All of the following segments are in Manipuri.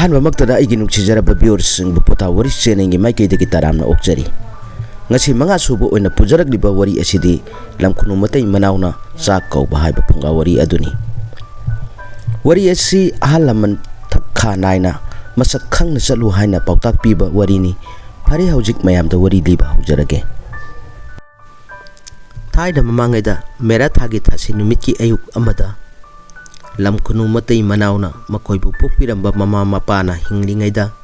ꯑꯍꯥꯟꯕꯃꯛꯇꯗ ꯑꯩꯒꯤ ꯅꯨꯡꯁꯤꯖꯔꯕ ꯚꯤꯌꯨꯑꯔꯁꯤꯡꯕꯨ ꯄꯣꯊꯥ ꯋꯥꯔꯤ ꯆꯦꯅꯦꯜꯒꯤ ꯃꯥꯏꯀꯩꯗꯒꯤ ꯇꯔꯥꯝꯅ ꯑꯣꯛꯆꯔꯤ꯫ ꯉꯁꯤ ꯃꯉꯥꯁꯨꯕ ꯑꯣꯏꯅ ꯄꯨꯖꯔꯛꯂꯤꯕ ꯋꯥꯔꯤ ꯑꯁꯤꯗꯤ ꯂꯝꯈꯨꯅꯨ ꯃꯇꯩ ꯃꯅꯥꯎꯅ ꯆꯥꯛ ꯀꯧꯕ ꯍꯥꯏꯕ ꯐꯨꯡꯒꯥ ꯋꯥꯔꯤ ꯑꯗꯨꯅꯤ꯫ ꯋꯥꯔꯤ ꯑꯁꯤ ꯑꯍꯜ ꯂꯃꯟ ꯊꯛꯈꯥ ꯅꯥꯏꯅ ꯃꯁꯛ ꯈꯪꯅ ꯆꯠꯂꯨ ꯍꯥꯏꯅ ꯄꯥꯎꯇꯥꯛ ꯄꯤꯕ ꯋꯥꯔꯤꯅꯤ꯫ ꯐꯔꯦ, ꯍꯧꯖꯤꯛ ꯃꯌꯥꯝꯗ ꯋꯥꯔꯤ ꯂꯤꯕ ꯍꯧꯖꯔꯒꯦ꯫ ꯊꯥꯏꯅ ꯃꯃꯥꯡꯉꯩꯗ ꯃꯦꯔꯥ ꯊꯥꯒꯤ ꯊꯥꯁꯤ ꯅꯨꯃꯤꯠꯀꯤ ꯑꯌꯨꯛ ꯑꯃꯗ ꯂꯝꯈꯨꯅꯨ ꯃꯇꯩ ꯃꯅꯥꯎꯅ ꯃꯈꯣꯏꯕꯨ ꯄꯣꯛꯄꯤꯔꯝꯕ ꯃꯃꯥ ꯃꯄꯥꯅ ꯍꯤꯡꯂꯤꯉꯩꯗ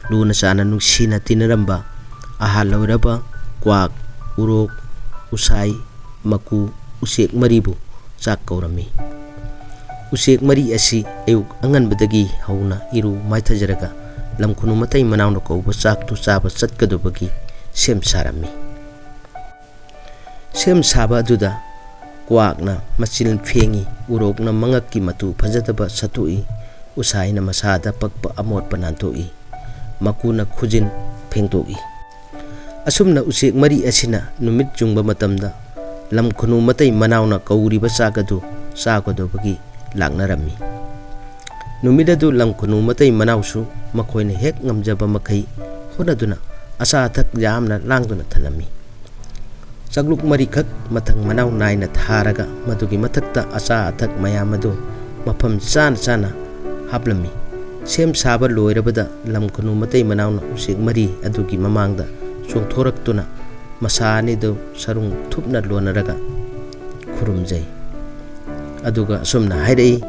ꯂꯨꯅ ꯆꯥꯟꯅ ꯅꯨꯡꯁꯤꯅ ꯇꯤꯟꯅꯔꯝꯕ ꯑꯍꯜ ꯑꯣꯏꯔꯕ ꯀ꯭ꯋꯥꯛ, ꯎꯔꯣꯛ, ꯎꯁꯥꯏ, ꯃꯀꯨ, ꯎꯆꯦꯛ ꯃꯔꯤꯕꯨ ꯆꯥꯛ ꯀꯧꯔꯝꯃꯤ꯫ ꯎꯆꯦꯛ ꯃꯔꯤ ꯑꯁꯤ ꯑꯌꯨꯛ ꯑꯉꯟꯕꯗꯒꯤ ꯍꯧꯅ ꯏꯔꯨ ꯃꯥꯏꯊꯖꯔꯒ ꯂꯝꯈꯨꯅꯨ ꯃꯇꯩ ꯃꯅꯥꯎꯅ ꯀꯧꯕ ꯆꯥꯛꯇꯨ ꯆꯥꯕ ꯆꯠꯀꯗꯕꯒꯤ ꯁꯦꯝ ꯁꯥꯔꯝꯃꯤ꯫ ꯁꯦꯝ ꯁꯥꯕ ꯑꯗꯨꯗ ꯀ꯭ꯋꯥꯛꯅ ꯃꯆꯤꯜ ꯐꯦꯡꯏ, ꯎꯔꯣꯛꯅ ꯃꯉꯛꯀꯤ ꯃꯇꯨ ꯐꯖꯗꯕ ꯁꯠꯇꯣꯛꯏ, ꯎꯁꯥꯏꯅ ꯃꯁꯥꯗ ꯄꯛꯄ ꯑꯃꯣꯠꯄ ꯅꯥꯟꯊꯣꯛꯏ, ꯃꯀꯨꯅ ꯈꯨꯖꯤꯟ ꯐꯦꯡꯗꯣꯛꯏ꯫ ꯑꯁꯨꯝꯅ ꯎꯆꯦꯛ ꯃꯔꯤ ꯑꯁꯤꯅ ꯅꯨꯃꯤꯠ ꯌꯨꯡꯕ ꯃꯇꯝꯗ ꯂꯝꯈꯨꯅꯨ ꯃꯇꯩ ꯃꯅꯥꯎꯅ ꯀꯧꯔꯤꯕ ꯆꯥꯛ ꯑꯗꯨ ꯆꯥꯒꯗꯕꯒꯤ ꯂꯥꯛꯅꯔꯝꯃꯤ꯫ ꯅꯨꯃꯤꯠ ꯑꯗꯨ ꯂꯝꯈꯨꯅꯨ ꯃꯇꯩ ꯃꯅꯥꯎꯁꯨ ꯃꯈꯣꯏꯅ ꯍꯦꯛ ꯉꯝꯖꯕ ꯃꯈꯩ ꯍꯣꯠꯅꯗꯨꯅ ꯑꯆꯥ ꯑꯊꯛ ꯌꯥꯝꯅ ꯂꯥꯡꯗꯨꯅ ꯊꯜꯂꯝꯃꯤ꯫ ꯆꯥꯛꯂꯨꯛ ꯃꯔꯤꯈꯛ ꯃꯊꯪ ꯃꯅꯥꯎ ナꯏꯅ ꯊꯥꯔꯒ ꯃꯗꯨꯒꯤ ꯃꯊꯛꯇ ꯑꯆꯥ ꯑꯊꯛ ꯃꯌꯥꯝ ꯑꯗꯨ ꯃꯐꯝ ꯆꯥꯅ ꯆꯥꯅ ꯍꯥꯞꯂꯝꯃꯤ꯫ ꯁꯦꯝ ꯁꯥꯕ ꯂꯣꯏꯔꯕꯗ ꯂꯝꯈꯨꯅꯨ ꯃꯇꯩ ꯃꯅꯥꯎꯅ ꯎꯆꯦꯛ ꯃꯔꯤ ꯑꯗꯨꯒꯤ ꯃꯃꯥꯡꯗ ꯆꯣꯡꯊꯣꯔꯛꯇꯨꯅ ꯃꯁꯥ ꯑꯅꯤꯗꯨ ꯁꯔꯨꯡ ꯊꯨꯞꯅ ꯂꯣꯟꯅꯔꯒ ꯈꯨꯔꯨꯝꯖꯩ꯫ ꯑꯗꯨꯒ ꯑꯁꯨꯝꯅ ꯍꯥꯏꯔꯛꯏ,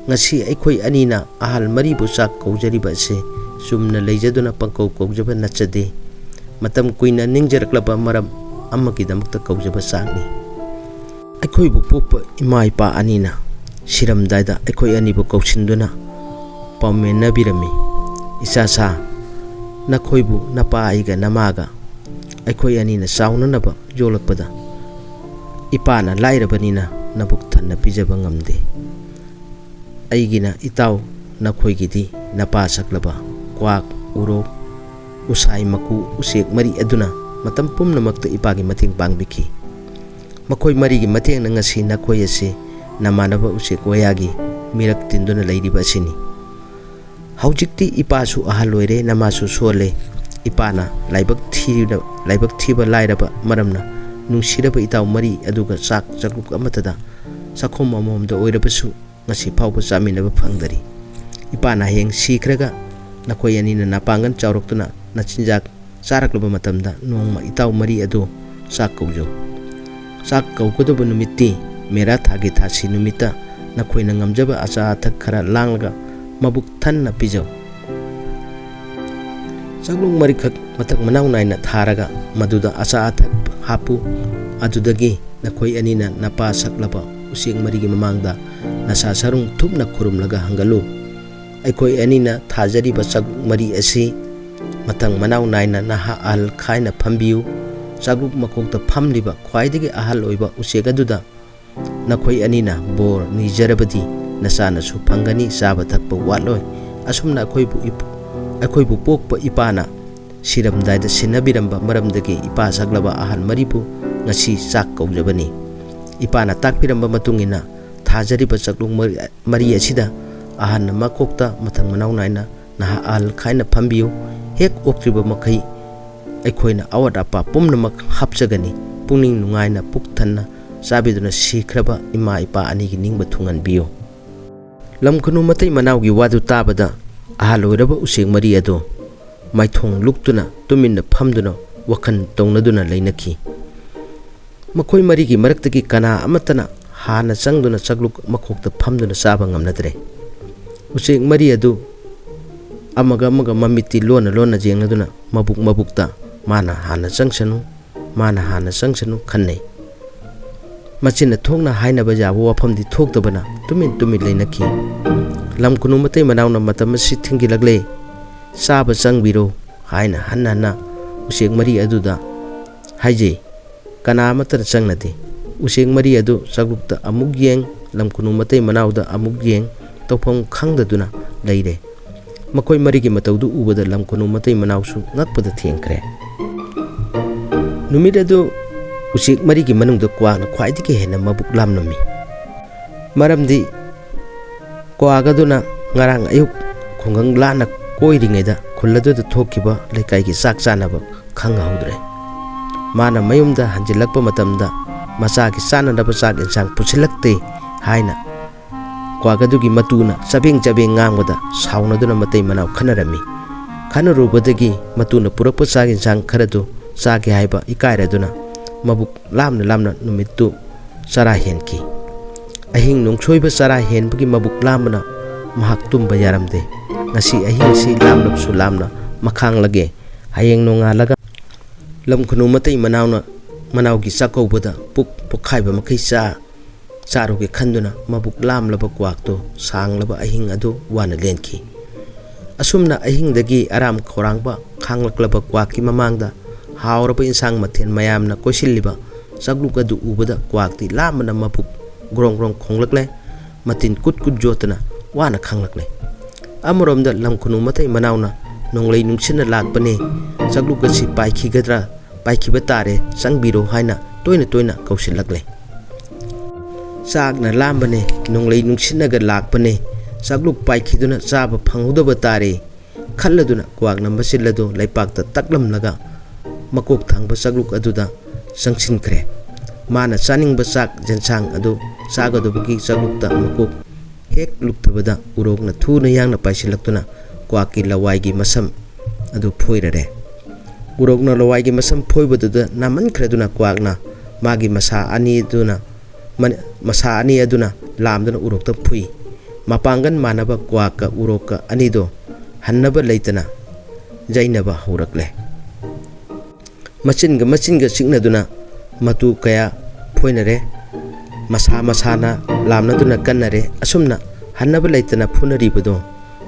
ꯉꯁꯤ ꯑꯩꯈꯣꯏ ꯑꯅꯤꯅ ꯑꯍꯜ ꯃꯔꯤꯕꯨ ꯆꯥꯛ ꯀꯧꯖꯔꯤꯕ ꯑꯁꯤ ꯆꯨꯝꯅ ꯂꯩꯖꯗꯨꯅ ꯄꯪꯀꯧ ꯀꯧꯖꯕ ꯅꯠꯆꯗꯦ, ꯃꯇꯝ ꯀꯨꯏꯅ ꯅꯤꯡꯖꯔꯛꯂꯕ ꯃꯔꯝ ꯑꯃꯒꯤꯗꯃꯛꯇ ꯀꯧꯖꯕ ꯆꯥꯛꯅꯤ꯫ ꯑꯩꯈꯣꯏꯕꯨ ꯄꯣꯛꯄ ꯏꯃꯥ ꯏꯄꯥ ꯑꯅꯤꯅ ꯁꯤꯔꯝꯗꯥꯏꯗ ꯑꯩꯈꯣꯏ ꯑꯅꯤꯕꯨ ꯀꯧꯁꯤꯟꯗꯨꯅ ꯄꯥꯎꯃꯦꯟꯅꯕꯤꯔꯝꯃꯤ꯫ ꯏꯆꯥꯁꯥ, ꯅꯈꯣꯏꯕꯨ ꯅꯄꯥ ꯑꯩꯒ ꯅꯃꯥꯒ ꯑꯩꯈꯣꯏ ꯑꯅꯤꯅ ꯆꯥꯎꯅꯅꯕ ꯌꯣꯛꯂꯛꯄꯗ ꯏꯄꯥꯅ ꯂꯥꯏꯔꯕꯅꯤꯅ ꯅꯕꯨꯛ ꯊꯟꯅ ꯄꯤꯖꯕ ꯉꯝꯗꯦ꯫ ꯑꯩꯒꯤꯅ ꯏꯇꯥꯎ, ꯅꯈꯣꯏꯒꯤꯗꯤ ꯅꯄꯥ ꯁꯛꯂꯕ ꯀ꯭ꯋꯥꯛ, ꯎꯔꯣꯛ, ꯎꯁꯥꯏ, ꯃꯀꯨ, ꯎꯆꯦꯛ ꯃꯔꯤ ꯑꯗꯨꯅ ꯃꯇꯝ ꯄꯨꯝꯅꯃꯛꯇ ꯏꯄꯥꯒꯤ ꯃꯇꯦꯡ ꯄꯥꯡꯕꯤꯈꯤ꯫ ꯃꯈꯣꯏ ꯃꯔꯤꯒꯤ ꯃꯇꯦꯡꯅ ꯉꯁꯤ ꯅꯈꯣꯏ ꯑꯁꯤ ꯅꯃꯥꯟꯅꯕ ꯎꯆꯦꯛ ꯋꯥꯌꯥꯒꯤ ꯃꯤꯔꯛ ꯇꯤꯟꯗꯨꯅ ꯂꯩꯔꯤꯕ ꯑꯁꯤꯅꯤ꯫ ꯍꯧꯖꯤꯛꯇꯤ ꯏꯄꯥꯁꯨ ꯑꯍꯜ ꯑꯣꯏꯔꯦ, ꯅꯃꯥꯁꯨ ꯁꯣꯜꯂꯦ, ꯏꯄꯥꯅ ꯂꯥꯏꯕꯛ ꯊꯤꯕ ꯂꯥꯏꯔꯕ ꯃꯔꯝꯅ ꯅꯨꯡꯁꯤꯔꯕ ꯏꯇꯥꯎ ꯃꯔꯤ ꯑꯗꯨꯒ ꯆꯥꯛꯂꯨꯛ ꯑꯃꯠꯇꯗ ꯆꯥꯛꯈꯨꯝ ꯑꯃꯃꯝꯗ ꯑꯣꯏꯔꯕꯁꯨ ꯉꯁꯤ ꯐꯥꯎꯕ ꯆꯥꯃꯤꯟꯅꯕ ꯐꯪꯗꯔꯤ꯫ ꯏꯄꯥꯅ ꯍꯌꯦꯡ ꯁꯤꯈ꯭ꯔꯒ ꯅꯈꯣꯏ ꯑꯅꯤꯅ ꯅꯄꯥꯡꯒꯜ ꯆꯥꯎꯔꯛꯇꯨꯅ ꯅꯆꯤꯟꯖꯥꯛ ꯆꯥꯔꯛꯂꯕ ꯃꯇꯝꯗ ꯅꯣꯡꯃ ꯏꯇꯥꯎ ꯃꯔꯤ ꯑꯗꯨ ꯆꯥꯛ ꯀꯧꯖꯧ꯫ ꯆꯥꯛ ꯀꯧꯒꯗꯕ ꯅꯨꯃꯤꯠꯇꯤ ꯃꯦꯔꯥ ꯊꯥꯒꯤ ꯊꯥꯁꯤ ꯅꯨꯃꯤꯠꯇ ꯅꯈꯣꯏꯅ ꯉꯝꯖꯕ ꯑꯆꯥ ꯑꯊꯛ ꯈꯔ ꯂꯥꯡꯂꯒ ꯃꯕꯨꯛ ꯊꯟꯅ ꯄꯤꯖꯧ꯫ ꯆꯥꯛꯂꯨꯛ ꯃꯔꯤꯈꯛ ꯃꯊꯪ ꯃꯅꯥꯎ ꯅꯥꯏꯅ ꯊꯥꯔꯒ ꯃꯗꯨꯗ ꯑꯆꯥ ꯑꯊꯛ ꯍꯥꯞꯄꯨ꯫ ꯑꯗꯨꯗꯒꯤ ꯅꯈꯣꯏ ꯑꯅꯤꯅ ꯅꯄꯥ ꯁꯛꯂꯕ ꯎꯆꯦꯛ ꯃꯔꯤꯒꯤ ꯃꯃꯥꯡꯗ ꯅꯁꯥ ꯁꯔꯨꯡ ꯊꯨꯞꯅ ꯈꯨꯔꯨꯝꯂꯒ ꯍꯪꯒꯠꯂꯨ꯫ ꯑꯩꯈꯣꯏ ꯑꯅꯤꯅ ꯊꯥꯖꯔꯤꯕ ꯆꯥꯛꯂꯨꯛ ꯃꯔꯤ ꯑꯁꯤ ꯃꯊꯪ ꯃꯅꯥꯎ ꯅꯥꯏꯅ ꯅꯍꯥ ꯑꯍꯜ ꯈꯥꯏꯅ ꯐꯝꯕꯤꯌꯨ꯫ ꯆꯥꯛꯂꯨꯛ ꯃꯀꯣꯛꯇ ꯐꯝꯂꯤꯕ ꯈ꯭ꯋꯥꯏꯗꯒꯤ ꯑꯍꯜ ꯑꯣꯏꯕ ꯎꯆꯦꯛ ꯑꯗꯨꯗ ꯅꯈꯣꯏ ꯑꯅꯤꯅ ꯕꯣꯔ ꯅꯤꯖꯔꯕꯗꯤ ꯅꯆꯥꯅꯁꯨ ꯐꯪꯒꯅꯤ, ꯆꯥꯕ ꯊꯛꯄ ꯋꯥꯠꯂꯣꯏ꯫ ꯑꯁꯨꯝꯅ ꯑꯩꯈꯣꯏꯕꯨ ꯄꯣꯛꯄ ꯏꯄꯥꯅ ꯁꯤꯔꯝꯗꯥꯏꯗ ꯁꯤꯟꯅꯕꯤꯔꯝꯕ ꯃꯔꯝꯗꯒꯤ ꯏꯄꯥ ꯁꯛꯂꯕ ꯑꯍꯜ ꯃꯔꯤꯕꯨ ꯉꯁꯤ ꯆꯥꯛ ꯀꯧꯖꯕꯅꯤ꯫ ꯏꯄꯥꯅ ꯇꯥꯛꯄꯤꯔꯝꯕ ꯃꯇꯨꯡ ꯏꯟꯅ ꯊꯥꯖꯔꯤꯕ ꯆꯥꯛꯂꯨꯛ ꯃꯔꯤ ꯑꯁꯤꯗ ꯑꯍꯜ ꯃꯀꯣꯛꯇ ꯃꯊꯪ ꯃꯅꯥꯎ ꯅꯥꯏꯅ ꯅꯍꯥ ꯑꯍꯜ ꯈꯥꯏꯅ ꯐꯝꯕꯤꯌꯨ꯫ ꯍꯦꯛ ꯑꯣꯛꯇ꯭ꯔꯤꯕ ꯃꯈꯩ ꯑꯩꯈꯣꯏꯅ ꯑꯋꯥꯠ ꯑꯄꯥ ꯄꯨꯝꯅꯃꯛ ꯍꯥꯞꯆꯒꯅꯤ꯫ ꯄꯨꯛꯅꯤꯡ ꯅꯨꯡꯉꯥꯏꯅ ꯄꯨꯛ ꯊꯟꯅ ꯆꯥꯕꯤꯗꯨꯅ ꯁꯤꯈ꯭ꯔꯕ ꯏꯃꯥ ꯏꯄꯥ ꯑꯅꯤꯒꯤ ꯅꯤꯡꯕ ꯊꯨꯡꯍꯟꯕꯤꯌꯨ꯫ ꯂꯝꯈꯨꯅꯨ ꯃꯇꯩ ꯃꯅꯥꯎꯒꯤ ꯋꯥꯗꯨ ꯇꯥꯕꯗ ꯑꯍꯜ ꯑꯣꯏꯔꯕ ꯎꯆꯦꯛ ꯃꯔꯤ ꯑꯗꯨ ꯃꯥꯏꯊꯣꯡ ꯂꯨꯛꯇꯨꯅ ꯇꯨꯃꯤꯟꯅ ꯐꯝꯗꯨꯅ ꯋꯥꯈꯜ ꯇꯧꯅꯗꯨꯅ ꯂꯩꯅꯈꯤ꯫ ꯃꯈꯣꯏ ꯃꯔꯤꯒꯤ ꯃꯔꯛꯇꯒꯤ ꯀꯅꯥ ꯑꯃꯠꯇꯅ ꯍꯥꯟꯅ ꯆꯪꯗꯨꯅ ꯆꯥꯛꯂꯨꯛ ꯃꯈꯣꯛꯇ ꯐꯝꯗꯨꯅ ꯆꯥꯕ ꯉꯝꯅꯗ꯭ꯔꯦ꯫ ꯎꯆꯦꯛ ꯃꯔꯤ ꯑꯗꯨ ꯑꯃꯒ ꯃꯃꯤꯠꯇꯤ ꯂꯣꯟꯅ ꯌꯦꯡꯅꯗꯨꯅ ꯃꯕꯨꯛꯇ ꯃꯥꯅ ꯍꯥꯟꯅ ꯆꯪꯁꯅꯨ ꯈꯟꯅꯩ꯫ ꯃꯆꯤꯟꯅ ꯊꯣꯛꯅ ꯍꯥꯏꯅꯕ ꯌꯥꯕ ꯋꯥꯐꯝꯗꯤ ꯊꯣꯛꯇꯕꯅ ꯇꯨꯃꯤꯟ ꯂꯩꯅꯈꯤ꯫ ꯂꯝꯈꯨꯅꯨ ꯃꯇꯩ ꯃꯅꯥꯎꯅ ꯃꯇꯝ ꯑꯁꯤ ꯊꯤꯡꯖꯤꯜꯂꯛꯂꯦ, ꯆꯥꯕ ꯆꯪꯕꯤꯔꯣ ꯍꯥꯏꯅ ꯍꯟꯅ ꯎꯆꯦꯛ ꯃꯔꯤ ꯑꯗꯨꯗ ꯍꯥꯏꯖꯩ꯫ ꯀꯅꯥ ꯑꯃꯠꯇꯅ ꯆꯪꯅꯗꯦ꯫ ꯎꯆꯦꯛ ꯃꯔꯤ ꯑꯗꯨ ꯆꯥꯛꯂꯨꯛꯇ ꯑꯃꯨꯛ ꯌꯦꯡ, ꯂꯝꯈꯨꯅꯨ ꯃꯇꯩ ꯃꯅꯥꯎꯗ ꯑꯃꯨꯛ ꯌꯦꯡ, ꯇꯧꯐꯝ ꯈꯪꯗꯗꯨꯅ ꯂꯩꯔꯦ꯫ ꯃꯈꯣꯏ ꯃꯔꯤꯒꯤ ꯃꯇꯧꯗꯨ ꯎꯕꯗ ꯂꯝꯈꯨꯅꯨ ꯃꯇꯩ ꯃꯅꯥꯎꯁꯨ ꯉꯛꯄꯗ ꯊꯦꯡꯈ꯭ꯔꯦ꯫ ꯅꯨꯃꯤꯠ ꯑꯗꯨ ꯎꯆꯦꯛ ꯃꯔꯤꯒꯤ ꯃꯅꯨꯡꯗ ꯀ꯭ꯋꯥꯛꯅ ꯈ꯭ꯋꯥꯏꯗꯒꯤ ꯍꯦꯟꯅ ꯃꯕꯨꯛ ꯂꯥꯝꯂꯝꯃꯤ꯫ ꯃꯔꯝꯗꯤ ꯀ꯭ꯋꯥꯛ ꯑꯗꯨꯅ ꯉꯔꯥꯡ ꯑꯌꯨꯛ ꯈꯨꯡꯒꯪ ꯂꯥꯟꯅ koiringeda khuladu thokiba lekai gi sak chanaba khanghaudre mana mayumda hanjilakpa matamda macha gi chananaba chak insang pusilakte haina kwagadu gi matuna chabeng ngangwada saunaduna matei manaw khanarami khanarubadagi matuna purakpa chak insang kharadu chagi haiba ikairaduna mabuk lamna numittu chara henki ahing nungsoiba chara henbagi mabuk lamna mahak tumba yaramde ngasi ahing si lamnapsu lamna makhang lage hayeng nongalaga lamkhunu matei manaw gi chakoubada puk pokhaiba makai charuge khanduna mabuk lamlaba kwakto sanglaba ahing adu wana lenki asumna ahing dagi aram khorangba khanglaklaba kwaki mamangda hauraba insang mathen mayamna kosilliba chagluk adu ubada kwakti lamna mabuk grong khonglakle matin kut jotana wana khanglakle amoromda lamkhunu matai manawna nonglei nungsina lakpane chagluk asi paikhiba tare changbiro haina toina kausilakle chakna lambane nonglei nungsinaga lakpane chagluk paikhiduna chaba phangudaba tare khalladuna kwakna masilladu laipakta taklamlaga makok thangba chagluk aduda changsinkhre mana chaningba chak jensang adu chagadubagi chaglukta makok hek luktabada urokna thuna yangna paisilaktuna kwaki lawaigi masam adu phoirare urokna lawaigi masam phoibaduda namankhreduna kwakna magi masa ani aduna lamduna urokta phui mapangan manaba kwaka uroka anido hannaba leitana jainaba horakle machinga signaduna matu kaya phoinare masana lamnaduna kannare asumna hannaba leitana phunaribado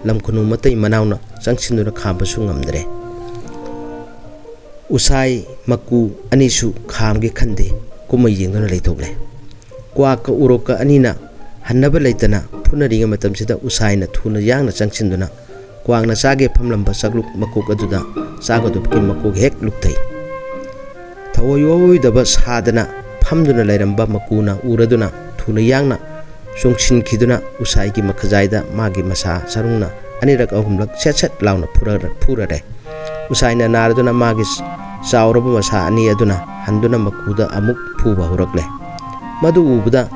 lamkhunu matai manawna changsinuna khambasu ngamdre usai maku anisu khamge khande kumai yengduna leitokle kwaka uroka anina hannaba leitana phunariga matamsida usaina thuna yangna changsinduna kwangna chage phamlamba chagluk makok aduda chagadubki makok hek lukthai thawoyodaba sadana phamduna lairamba makuna uraduna thuna yangna chongsin khiduna usai gi makhajaida magi masa sarungna anirak ahumlak set launa phurare usaina naraduna magi chauraba masa ani aduna handuna makuda amuk phuba horakle madu ubda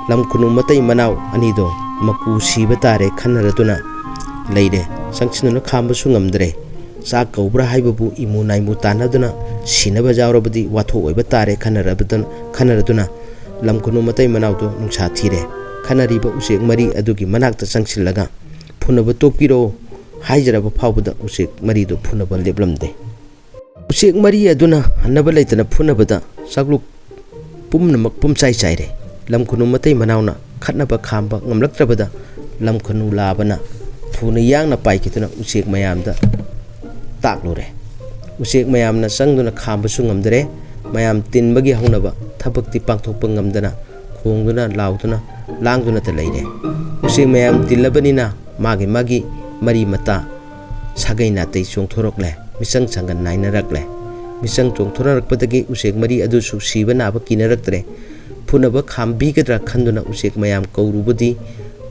lamkhunu matai manaw anido maku siba tare khannaraduna leire sangsinuna khambasu ngamdre cha kaubra haibabu imu naimu tanaduna sinaba jawrabadi watho oiba tare khannaraduna lamkhunu matai manawdo nungsa thire khanariba usek mari adugi manakta changsillaga phunaba topiro haijaraba phawbada usek mari do phunaba leplamde usek mari aduna hannaba leitana phunabada chagluk pumnamak pumchai chaire lamkhunu matai manawna khatnaba khamba ngamlaktrabada lamkhunu labana thuna yangna paikituna usek mayamda taklure usek mayamna changduna khambasu ngamdre mayam tinbagi haunaba thabakti pangthokpa ngamdana khongduna lauduna langduna ta leire usek mayam tillabanina magi mari mata sagaina tei chongthorokle misang changan nainarakle misang chongthorakpadagi usek mari adu su sibana ba kinaraktre phunaba khambigadra khanduna usek mayam kaurubadi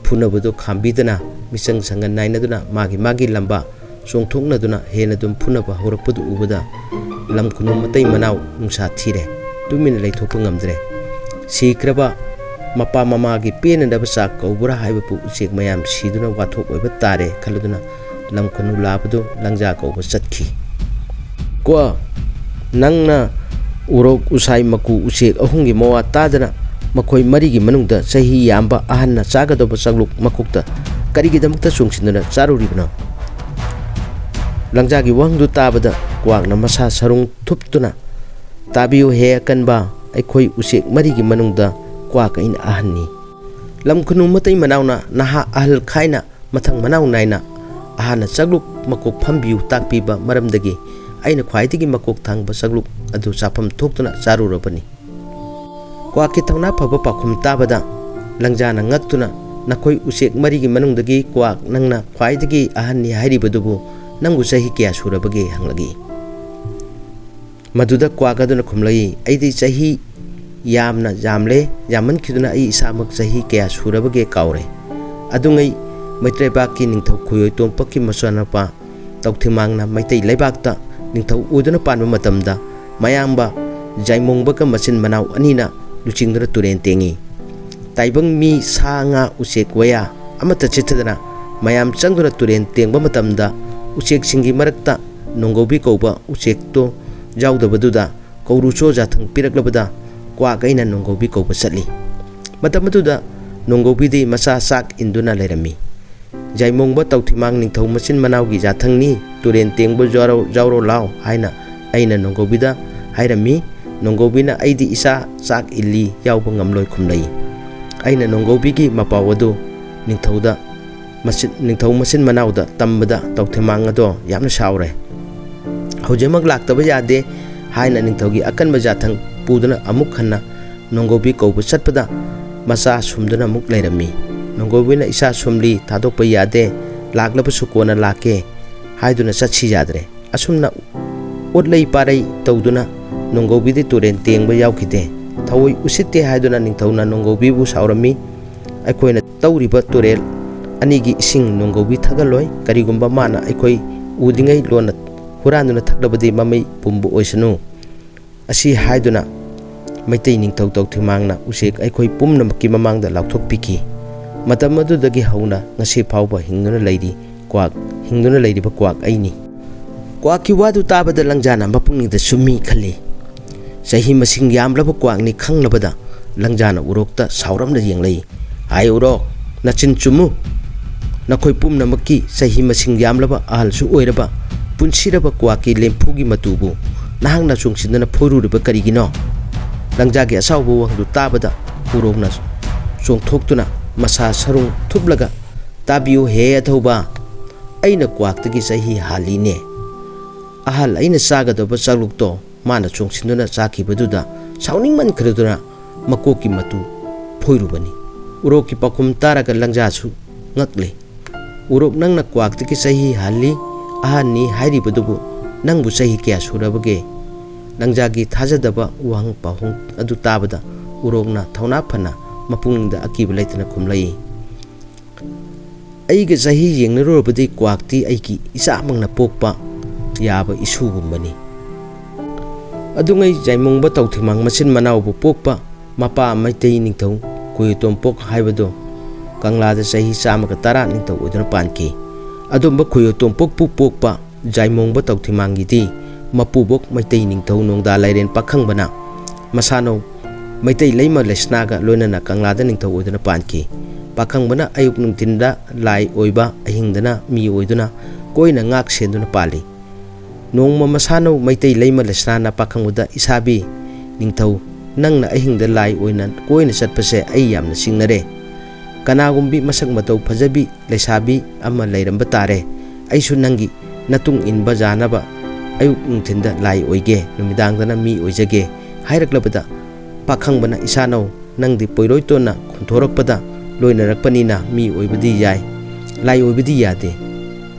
phunabado khambidana misang changan nainaduna magi lamba chongthoknaduna henadum phunaba horakpadu ubada lamkhunu matai manaw nungsa thire tumin leithokpa ngamdre sikraba mapa mamagi penadaba chak kaubra haibapu usek mayam siduna wathok oiba tare khaluduna lamkhunu labadu langja kauba chatkhi kwa nangna urok usai maku usek ahungi mawa tadana makhoi marigi manungda sahi yamba ahanna chagadaba chagluk makukta karigidamukta chungsinuna charuribna langjagi wangdu tabada kwakna masa sarung thuptuna tabiu he kanba aikhoi usek marigi manungda kwaka in ahanni lamkhunu matai manawna naha ahal khaina mathang manaw naina ahana chagluk makok phambiu takpiba maramdagi aina khwaidagi makok thangba chagluk adu chapam thoktuna charurabani kwaki thangna phaba pakhum tabada langjana ngaktuna nakhoi usek marigi manungdagi kwak nangna khwaidagi ahanni hairibadubu nangu chahi kya surabage hanglagi maduda kwagaduna khumlai aidi chahi yamna jamle yaman khiduna ai isamak chahi kya surabage kaure adungai maitre ba ki ningthau khuyoi tom pakki masanapa Tauthimangna Maitai Leibakta Ningthau Uduna Panba Matamda Mayamba Jaimongbaga Machin Manau Anina Luchingdra Turen Tengi Taibang mi sa nga usek waya amata chitadana mayam changduna turen tengba matamda usek singi marakta nongobi kauba usek to jaudabaduna kaurucho jathang piraklabada kwa gaina nongobi kauba satli matamaduda nongobi di masa sak induna lerami jaimongba Tauthimang Ningthau Machin Manaugi jathangni turen tengba jauro lao haina aina nongobida hairami nongobina aidi isa sak illi yauba ngamloi khumlai aina nongobigi mapawadu Ningthau Machin Manauda tambada Tauthimang ado yamna saure haujemak laktaba yade haina Ningthaugi akanba jathang puduna amuk khanna nongobi kauba satpada masa sumduna muk leirami nongobina isa sumli thadokpa yade laklabasu kona lake haiduna satsi yadre asumna otlei parai tawduna nongobidi turen tengba yaukide thawoi usitte haiduna Ningthauna nongobi bu saurami aikoina tawriba turel anigi ising nongobi thagaloi karigumba mana aikoi udingai lona huranduna thaklabadi mamai pumbu oisanu asi haiduna Maitai Ningthau Tauthimangna usek aikoi pumnamakki mamangda lauthokpiki matam adudagi hauna ngasi phauba hingduna leiriba kwak aini kwakki wadu tabada langjana mapungningda summi khali sahi masing yamlaba kwakni khanglabada langjana urokta sauramna yenglei ai urok nachin chumu nakhoi pumnamakki sahi masing yamlaba ahalsu oiraba punsiraba kwakki lemphugi matubu nahangna chungsinna phoruriba karigino langjagi asaubu wangdu tabada urokna chongthoktuna masa sarung thublaga tabiu he athoba aina kwaktagi sahi haline ahal aina sagadaba chaglukto mana chongsinuna chakibaduda sauningman khreduna makoki matu phoirubani uroki pakum taraga langjasu ngakle urok nangna kwaktagi sahi hali ahani hairibadubu nangbu sahi kya surabage langjagi thajadaba wang pahung adu tabada urokna thauna phana mapungda akiba leitana khumlai aiga sahi yengnarobadi kwakti aiki isa mangna pokpa yaba isugumbani adungai jaimongba Tauthimang Machin Manaubu pokpa mapa Maitai Ningthau Khuyotompok haibado kanglada sahi samaga tara Ningthau uduna panki adumba Khuyotompok pokpa jaimongba Tauthimangidi mapubok Maitai Ningthau nongda lairen pakhangbana masano Maitai Leima Lesnaga loinana kanglada Ningthau uduna panki pakhangbana ayuk nungtinda lai oiba ahingdana mi oiduna koina ngak senduna pali nongma masano Maitai Leima Lesnana pakhangbuda isabi Ningthau nangna ahingda lai oina koina chatpase ai yamna singnare kanagumbi masak matau phajabi lesabi ama leiramba tare aisu nangi natung inba janaba ayuk nungtinda lai oige numidangdana mi oijage hairaklabada pakhangbana isano nangdi poiroitona khunthorokpada loinarakpanina mi oibadi yai lai oibadi yade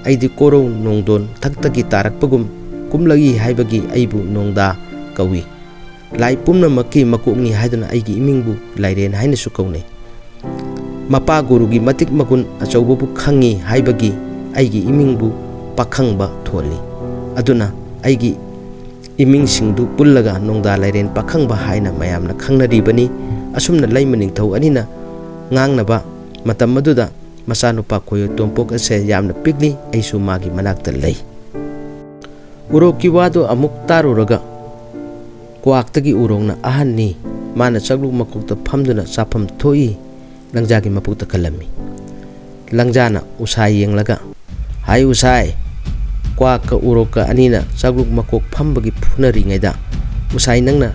aidi koro nongdon thakhtaki tarakpagum kumlagi haibagi aibu nongda kawi lai pumnamakki makokni haiduna aigi imingbu lairen haina su kaunai mapa gurugi matik makun achaubabu khangi haibagi aigi imingbu pakhangba tholi aduna aigi iming singdu pullaga nongda lairen pakhangba haina mayamna khangnaribani asumna Laima Ningthau anina ngangnaba matam maduda masanupa Khuyotompok ase yamna pigli aisu magi manakta lei uroki wado amuk taruraga kwaktagi urongna ahanni mana chaglu makokta phamduna chafam thoi langjagi mapukta khalami langjana usai yenglaga hai usai kwaka uroka anina chaglu makok phambagi phunari ngaida usai nangna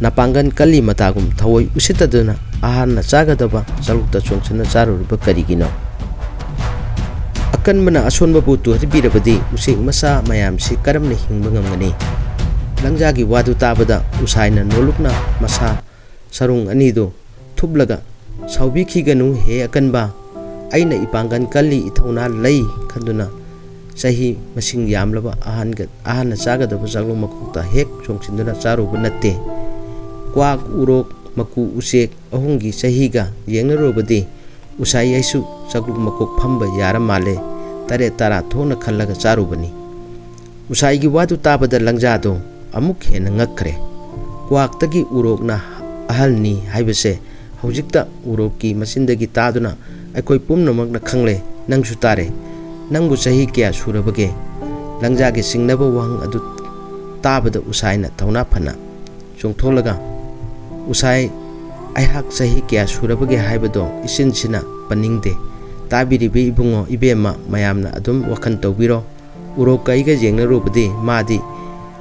napangan kali matagum thawoi usitaduna ahanna chagadaba chalukta chongchana charuriba karigino akanbana asonba butu harbirabadi usik masa mayamsi karamna hingba ngamgani langjagi wadu tabada usaina nolukna masa sarung anido thublaga saubikhiganu he akanba aina ipangan kali ithona lei khanduna sahi masing yamlaba ahanna chagadaba chaglu makokta hek chongchinduna charuba natte kwak urok maku usek ahungi sahiga yengnarobadi usai aisu chaglu makok phamba yara male tare tara thona khallaga charubani Usai gi wadu tabada langjado amuk hena ngakre kwaktagi urokna ahalni haibase hojikta uroki masindagi taduna aikoi pumnamakna khangle nangsu tare nangbu sahi kya surabage langjagi singnaba wang adu tabada usaina thauna phana chongtholaga usai aihak sahi kya surabage haibado isinsina paningde tabiribi ibungo ibema mayamna adum wakhan tawbiro urok kaiga jengna rubadi madi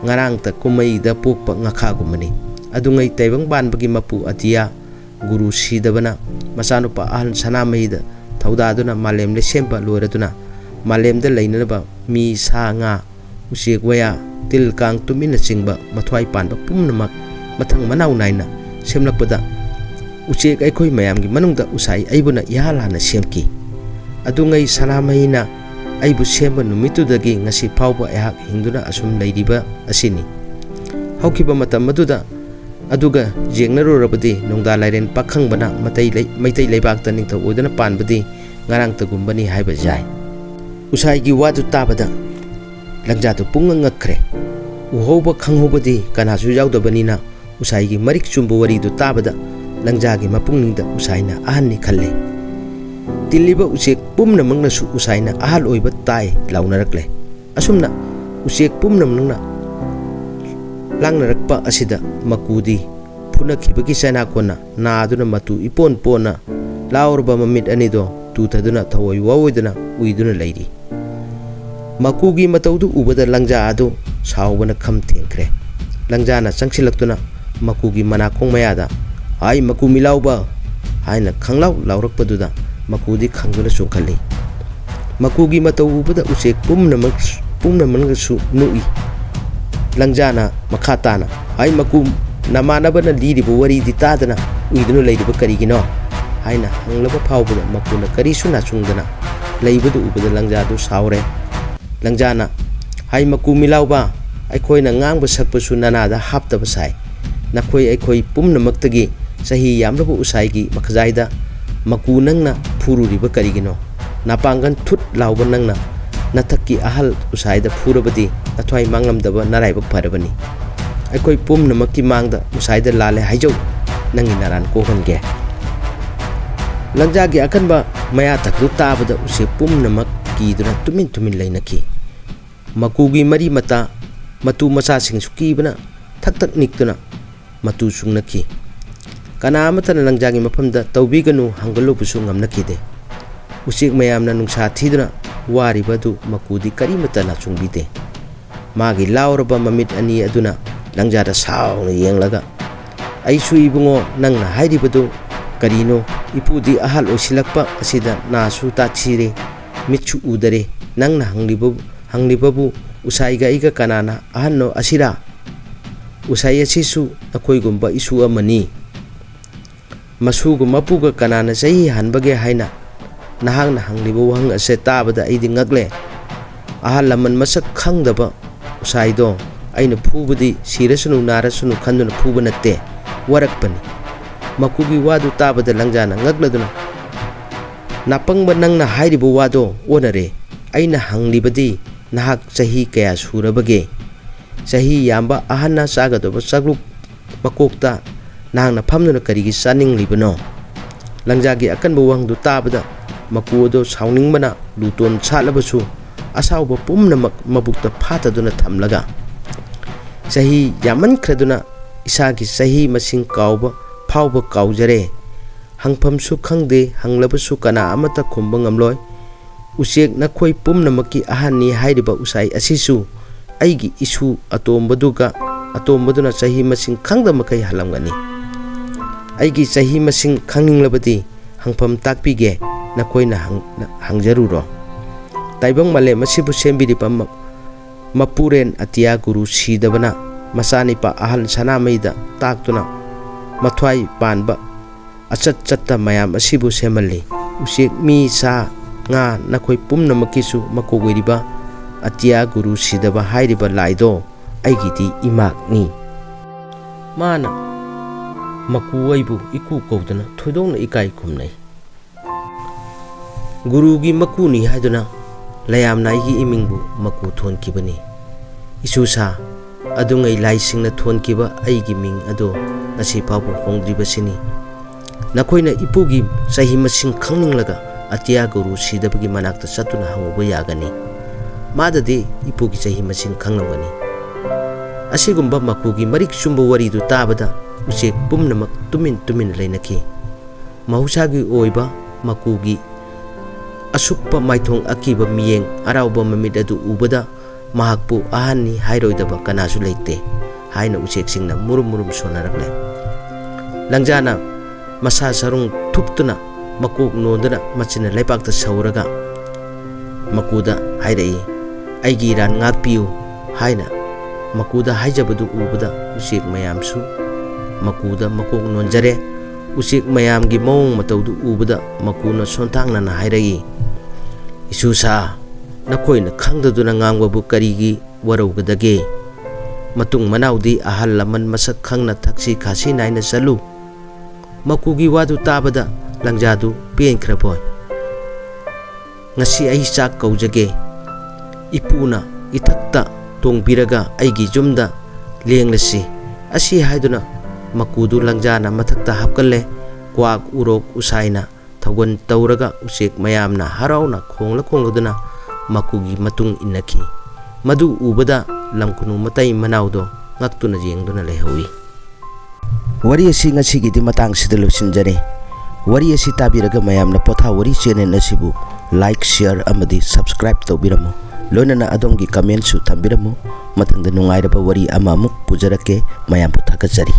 ngarang ta kumai da pokpa ngakha gumani adungai taibang ban bagi mapu atia guru sidabana masanupa ahal sanamai da thaudaduna malem le sempa loraduna malem da leinaba mi sa nga usik waya til kang tumina singba mathwai panba pumnamak mathang manau naina semlakpada usik aikoi mayamgi manungda usai aibuna yahalana semki adungai sanamaina aibu semba numitudagi ngasi phawba ehak hingduna asum leiriba asini haukiba matam maduda aduga jengnaru rabadi nongda lairen pakhangbana maitai leibak ta ningtho odana panbadi ngarang tagumbani haiba jai usai gi wadu tabada langjadu punga ngakre uhoba khanghobadi kanasu yaudabani na usai gi marik chumbu wari du tabada langjagi mapungningda usaina ahanni khalle tiliba usek pumna mangna su usaina ahal oiba tai launarakle asumna usek pumna mangna langnarakpa asida makudi phuna khibagi sana kona na aduna matu ipon pona laurba mamit anido tutaduna thawai wawoiduna uiduna leiri makugi mataudu ubada langja adu sawbana kham thengkre langjana changsilaktuna makugi manakong mayada ai maku milauba haina khanglau laurakpaduda makudi khangduna chungkhali makugi matau ubada usek pumna su nui langjana makhatana ai maku namanabana liribu wari ditadana uidunu leiriba karigino haina hanglaba phawbada makuna karisu na chungdana leibadu ubada langjadu saure langjana hai maku milauba aikhoina ngangba sakpasu nanada haptaba sai nakhoi aikoi pumnamaktagi sahi yamlabu usaigi makhajaida maku nangna phururiba karigino napangan thut lauba nangna nathakki ahal usaida phurabadi athwai manglamdaba naraiba pharabani aikoi pumnamakki mangda usaida lale haijau nangi naran kohange langjagi akanba maya takdu tabada use pumnamak kiduna tumin leinaki makugi mari mata matu masa sing sukibana thak niktuna matu sungnaki kana amatana langjagi mafamda tawbiganu hangalu busu ngamnakide usik mayamna nungsa thiduna waribadu makudi karimata na chungbide magi lauraba mamit ani aduna langjada sauna yenglaga aisu ibungo nangna hairibadu karino ipudi ahal osilakpa asida nasu tachire michu udare nangna hanglibabu usaiga iga kanana ahanno asira usai asisu akoigumba isu amani masugu mapuga kanana sahi hanbage haina nahangna hangliba wahang ase tabada aidi ngagle ahal laman masak khangdaba usaido aina phubudi sirasunu narasunu khanduna phuba natte warakpani makugi wadu tabada langjana ngagladuna napangba nangna hairiba wado onare aina hanglibadi nahak sahi kaya surabage sahi yamba ahanna sagadaba sagluk makokta nahangna phamnuna karigi saning libano langjagi akanba wangdu tabada makudo sauningmana luton salabasu asauba pumnamak mabukta phataduna thamlaga sahi yaman khraduna isagi sahi masing kauba phawba kaujare hangphamsu khangde hanglabasu kana amata khumba ngamloi usek nakhoi pumnamakki ahanni hairiba usai asisu aigi isu atombaduna sahi masing khangda makai halamgani aigi sahi masing khangninglabadi hangpham takpige nakoina hangjaruro taibang male masibu sembiripa mapuren atia guru sidabana masani pa ahal sanamaida taktuna mathwai panba achat mayam asibu semalli usik mi sa nga nakhoi pumnamakisu makogwiriba atia guru sidaba hairiba laido aigidi imak ni mana makuwaibu iku kowdana thoidongna ikai khumnai gurugi makuni haiduna layamna igi imingbu maku thonkibani Isusa adungai laisingna thonkiba aigi ming ado ngasi phabu hongdribasini nakoina ipugi sahi masing khangninglaga atia guru sidabagi manakta satuna hanguba yagani madade ipugi sahi masing khanglawani asigumba makugi marik sumba wari du tabada usek pumnamak tumin leinaki mahusagi oiba makugi asuppa maithong akiba miyeng arauba mamit adu ubada mahakpu ahani hairoidaba kanasu leite haina usek singna murum sonarakle langjana masa sarung thuptuna makuk nondana machina leipakta sauraga makuda hairai aigi ran ngakpiu haina makuda haijabadu ubada usek mayamsu makuda makuk nonjare usek mayamgi mawong mataudu ubada makuna sontangna na hairai isusa nakoina khangdaduna ngangwabu karigi waraugadage matung manaudi ahal laman masak khangna thaksi khasi naina salu makugi wadu tabada langjadu penkhraboy ngasi ai chak kaujage ipuna ithakta tongbiraga aigi jumda lenglasi asi haiduna makudu langjana mathakta hapkalle kwak urok usaina thogon tauraga usek mayamna harauna khongladuna makugi matung inaki madu ubada lamkunu matai manaudo ngaktuna jengduna lehawi wari asi ngasigi matang sida losinjare wari asi tabiraga mayamna potha wari channel asibu like share amadi subscribe tawbiramo loinana adongi comment su thambiramo matangda nungairaba wari ama amuk pujarake mayam puthakajari